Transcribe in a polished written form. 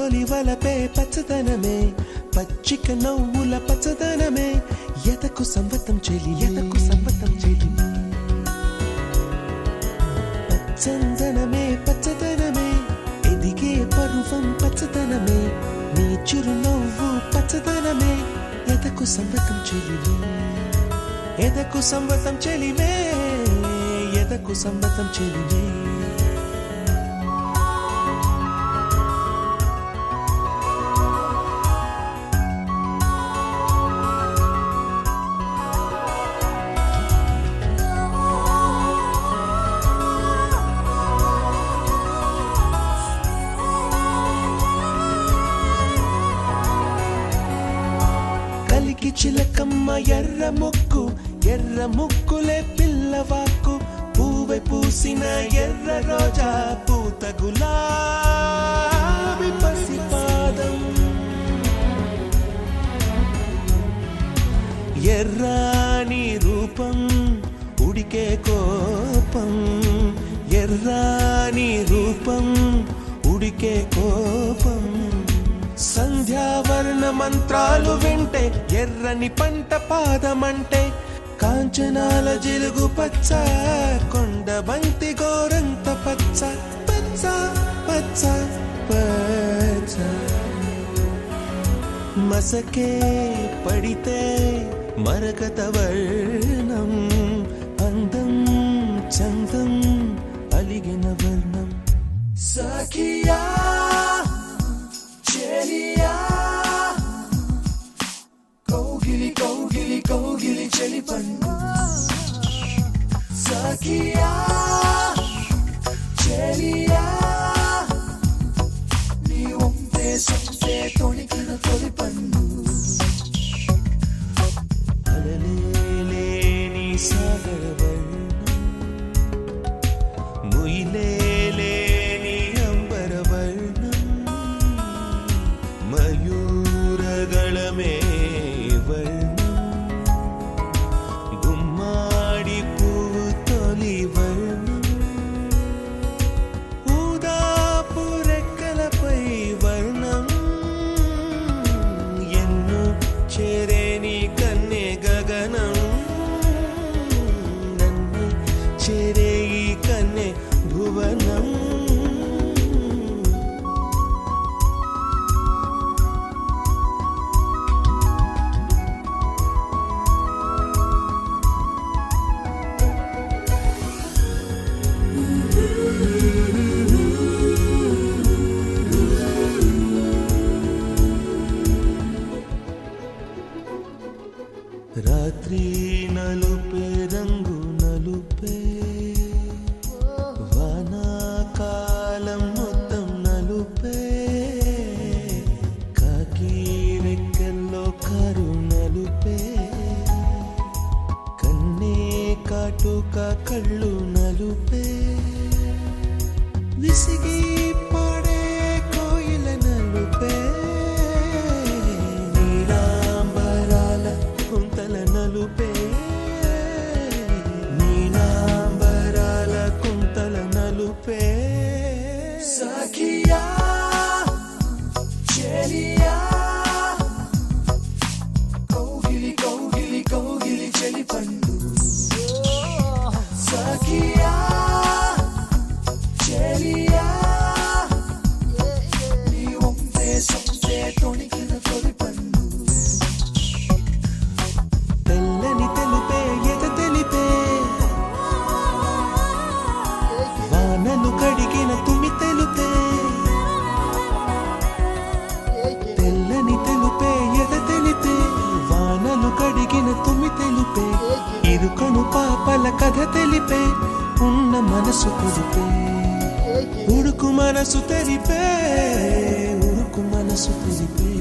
తొలి వలపే పచ్చదనమే పచ్చిక నవ్వుల పచ్చదనమే ఎదకు సంవతం చెలి పచ్చందనమే పచ్చదనమే ఎదిగే పరువం పచ్చదనమే నీ చిరునవ్వు పచ్చదనమే ఎదకు సంవతం చెలివే ఎదకు సంవతం చెలివే ఎదకు సంవతం చెలివే చిలకమ్మ ఎర్ర ముక్కులే పిల్లవాకు పూవై పూసిన ఎర్ర రోజా పూత గులాబీ పసిపాదం ఎర్రాని రూపం ఉడికే కోపం ఎర్రాని రూపం ఉడికే కోపం సంధ్యావర్ణ మంత్రాలు వింటే ఎర్రని పంట పాదమంటే కాంచనాల జిలుగు పచ్చ కొండ బంతి గోరంత పచ్చ పచ్చ పచ్చ పచ్చ మసకే పడితే మరకత వర్ణం అందం చందం అలిగిన వర్ణం సఖియా కౌగిలి కౌగిలి కౌగిలి చెలి పండు సఖియా చెలియా నీ ఒంపే సొంపే తొణికిన తొలి పండు అలలేని సాగర వర్ణం ముయిలేని అంబర వర్ణం మయూరగళమే వర్ణం గుమ్మాడి పువ్వు తొలి వర్ణం ఊదాపు రెక్కలపై వర్ణం ఎన్ను చేరేని కన్నె గగనం నన్ను చేరే ఈ కన్నె భువనం రాత్రి నలుపే రంగు నలుపే వానాకాలం మొత్తం నలుపే కాకి రెక్కల్లో కారు నలుపే కన్నే కాటుక కళ్ళు నలుపే విసిగి పాడే కోయిల నలుపే నలుపే నీలాంబరాల కుంతల నలుపే సఖియా చెలియా కౌగిలి కౌగిలి కౌగిలి చెలి పండు సఖియా చెలియా నీ ఒంపే సొంపే తొణికిన తొలి పండు కడిగిన తుమి తెలుపే తెల్లని తెలుపే ఎద తెలిపే వానలు కడిగిన తుమి తెలుపే ఇరుకను పాపల కథ తెలిపే ఉన్న మనసు తెలిపే ఉడుకు మనసు తెలిపే ఉడుకు మనసు తెలిపే